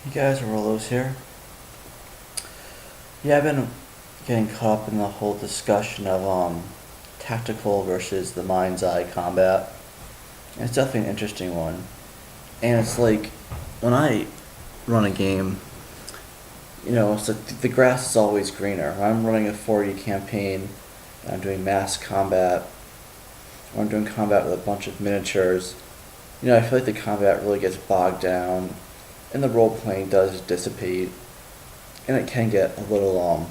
You guys, Rolos here. Yeah, I've been getting caught up in the whole discussion of tactical versus the mind's eye combat. And it's definitely an interesting one. And it's like when I run a game, it's like the grass is always greener. When I'm running a 40 campaign, I'm doing mass combat, or I'm doing combat with a bunch of miniatures. I feel like the combat really gets bogged down, and the role playing does dissipate, and it can get a little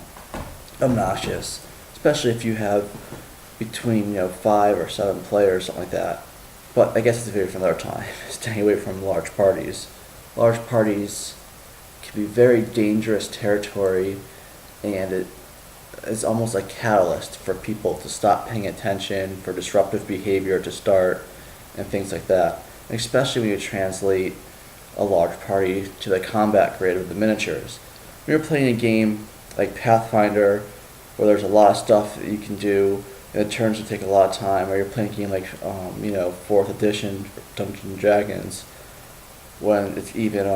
obnoxious, especially if you have between 5 or 7 players, something like that. But I guess it's a very for another time. Staying away from large parties. Large parties can be very dangerous territory, and it is almost like catalyst for people to stop paying attention, for disruptive behavior to start, and things like that. And especially when you translate a large party to the combat grid of the miniatures. When you're playing a game like Pathfinder, where there's a lot of stuff that you can do, and the turns will take a lot of time, or you're playing a game like, 4th edition Dungeons and Dragons, when it's even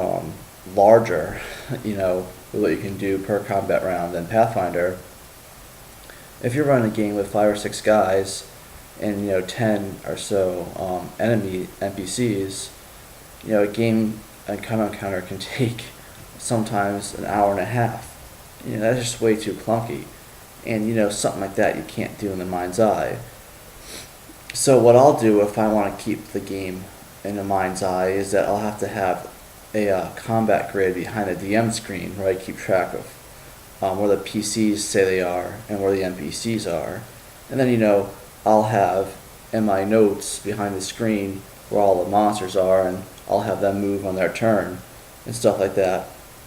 larger, with what you can do per combat round than Pathfinder. If you're running a game with 5 or 6 guys, and 10 or so enemy NPCs, a game and combat encounter can take sometimes an hour and a half. That's just way too clunky. And something like that you can't do in the mind's eye. So what I'll do if I want to keep the game in the mind's eye is that I'll have to have a combat grid behind the DM screen where I keep track of where the PCs say they are and where the NPCs are. And then, I'll have in my notes behind the screen where all the monsters are, and I'll have them move on their turn and stuff like that.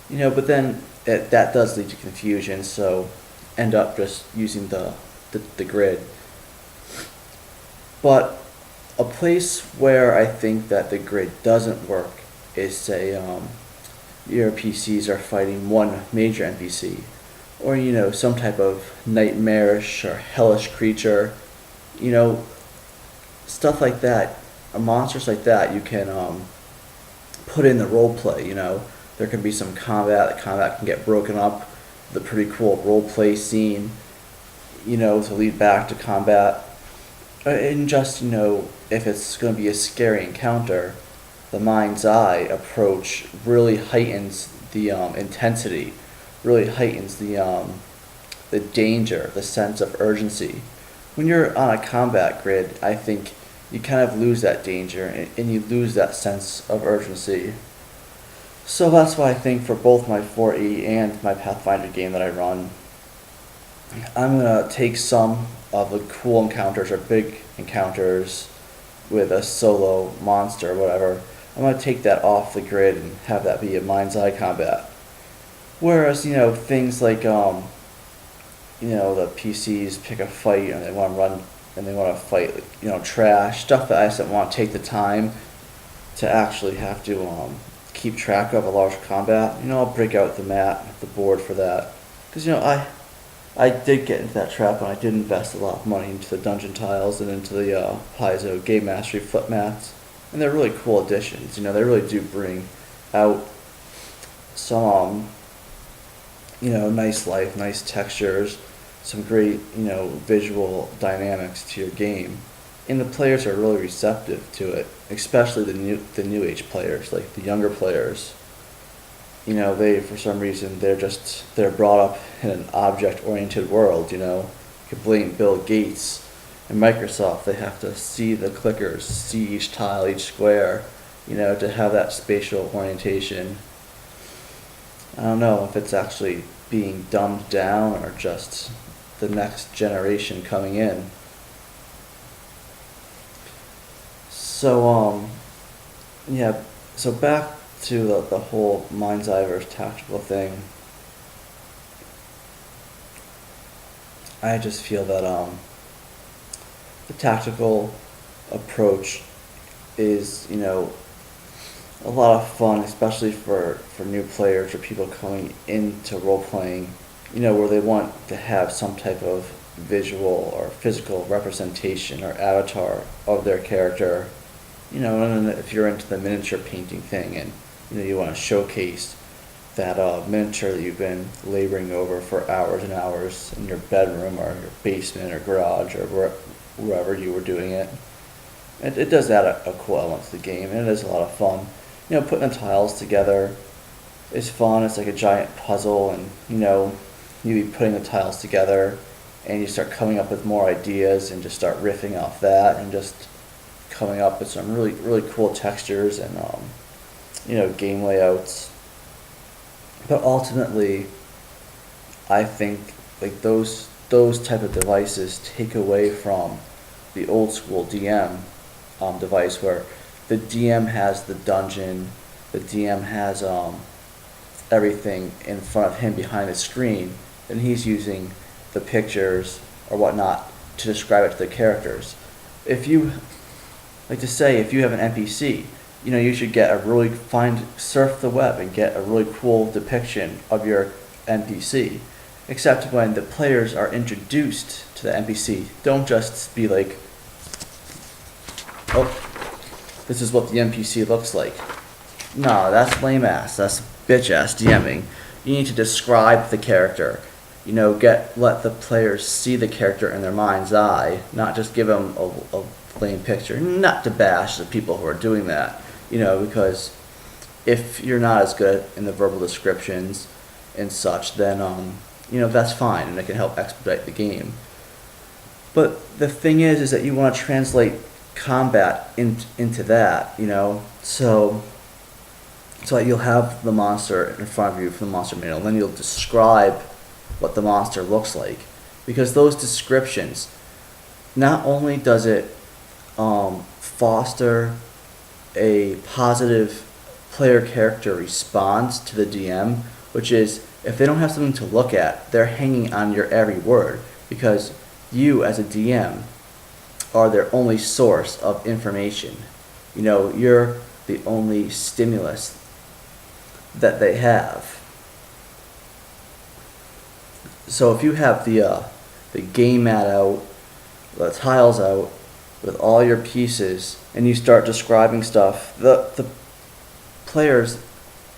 But then that does lead to confusion, so end up just using the grid. But a place where I think that the grid doesn't work is, say, your PCs are fighting one major NPC, or some type of nightmarish or hellish creature, stuff like that. Monsters like that you can put in the role play. There can be some combat. The combat can get broken up with a pretty cool role play scene, to lead back to combat. And just, if it's going to be a scary encounter, the mind's eye approach really heightens the intensity, really heightens the danger, the sense of urgency. When you're on a combat grid, I think you kind of lose that danger and you lose that sense of urgency. So that's why I think for both my 4E and my Pathfinder game that I run, I'm going to take some of the cool encounters or big encounters with a solo monster or whatever. I'm going to take that off the grid and have that be a mind's eye combat. Whereas, things like, the PCs pick a fight and they want to run and they want to fight, trash, stuff that I just don't want to take the time to actually have to keep track of a large combat. I'll break out the mat, the board for that. Because, I did get into that trap and I did invest a lot of money into the dungeon tiles and into the Paizo Game Mastery flip mats. And they're really cool additions. They really do bring out some, nice life, nice textures, some great, visual dynamics to your game. And the players are really receptive to it, especially the new age players, like the younger players. They, for some reason, they're brought up in an object-oriented world, You blame Bill Gates and Microsoft. They have to see the clickers, see each tile, each square, to have that spatial orientation. I don't know if it's actually being dumbed down or just the next generation coming in. So, yeah, so back to the whole mind's eye versus tactical thing. I just feel that the tactical approach is, a lot of fun, especially for new players or people coming into role playing, where they want to have some type of visual or physical representation or avatar of their character. And if you're into the miniature painting thing and you want to showcase that miniature that you've been laboring over for hours and hours in your bedroom or your basement or garage or wherever you were doing it. It does add a cool element to the game, and it is a lot of fun. Putting the tiles together is fun. It's like a giant puzzle, and you be putting the tiles together, and you start coming up with more ideas, and just start riffing off that, and just coming up with some really really cool textures and game layouts. But ultimately, I think like those type of devices take away from the old school DM device where the DM has the dungeon, the DM has everything in front of him behind the screen, and he's using the pictures or whatnot to describe it to the characters. If you like to say, if you have an NPC, you should get surf the web and get a really cool depiction of your NPC. Except when the players are introduced to the NPC, don't just be like, oh, this is what the NPC looks like. No, that's lame ass. That's bitch ass DMing. You need to describe the character. Let the players see the character in their mind's eye, not just give them a plain picture. Not to bash the people who are doing that, because if you're not as good in the verbal descriptions and such, then that's fine, and it can help expedite the game. But the thing is that you want to translate combat into that, so you'll have the monster in front of you from the monster manual, then you'll describe what the monster looks like, because those descriptions, not only does it foster a positive player character response to the DM, which is if they don't have something to look at, they're hanging on your every word, because you as a DM are their only source of information. You're the only stimulus that they have. So if you have the game mat out, the tiles out, with all your pieces, and you start describing stuff, the players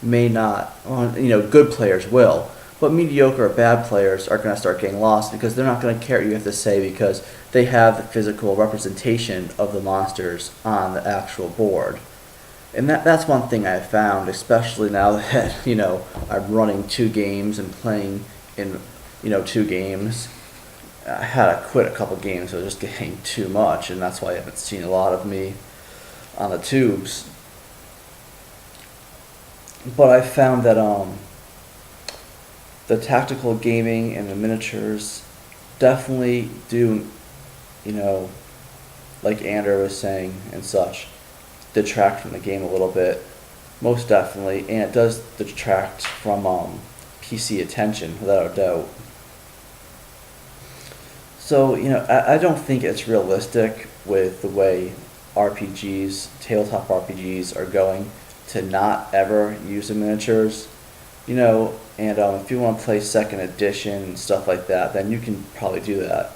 may not, good players will, but mediocre or bad players are going to start getting lost because they're not going to care what you have to say, because they have the physical representation of the monsters on the actual board. And that's one thing I've found, especially now that, I'm running 2 games and playing in, 2 games. I had to quit a couple games, so it was just getting too much, and that's why you haven't seen a lot of me on the tubes. But I found that the tactical gaming and the miniatures definitely do, like Andrew was saying and such, detract from the game a little bit, most definitely, and it does detract from PC attention, without a doubt. So, I don't think it's realistic with the way RPGs, tabletop RPGs are going, to not ever use the miniatures, and if you want to play 2nd edition and stuff like that, then you can probably do that.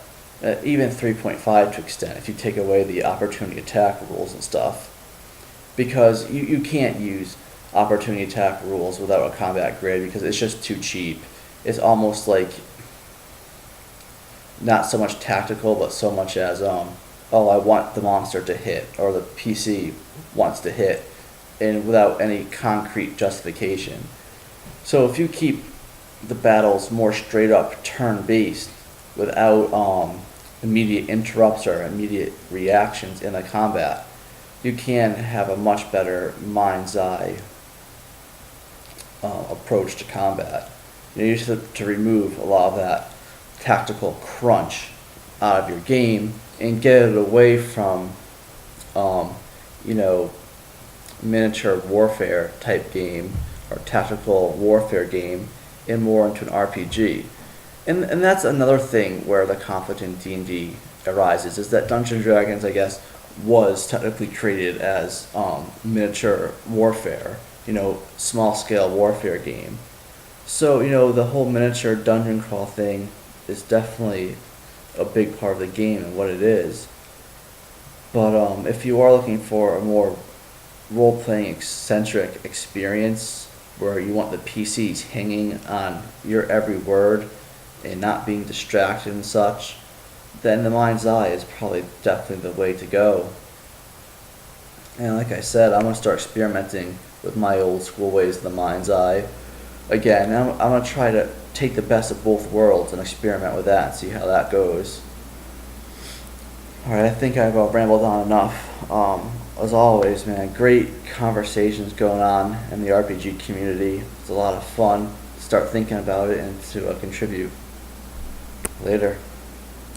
Even 3.5 to extent, if you take away the opportunity attack rules and stuff. Because you can't use opportunity attack rules without a combat grid, because it's just too cheap. It's almost like not so much tactical, but so much as, I want the monster to hit, or the PC wants to hit, and without any concrete justification. So if you keep the battles more straight up turn-based, without immediate interrupts or immediate reactions in the combat, you can have a much better mind's eye approach to combat. You just have to remove a lot of that tactical crunch out of your game and get it away from, miniature warfare type game or tactical warfare game, and more into an RPG. And that's another thing where the conflict in D&D arises, is that Dungeons & Dragons, I guess, was technically created as miniature warfare, small scale warfare game. So, the whole miniature dungeon crawl thing is definitely a big part of the game and what it is. But if you are looking for a more role-playing eccentric experience, where you want the PCs hanging on your every word and not being distracted and such, then the mind's eye is probably definitely the way to go. And like I said, I'm gonna start experimenting with my old school ways of the mind's eye. Again, I'm gonna try to take the best of both worlds and experiment with that and see how that goes. Alright, I think I've rambled on enough. As always, man, great conversations going on in the RPG community. It's a lot of fun to start thinking about it and to contribute. Later.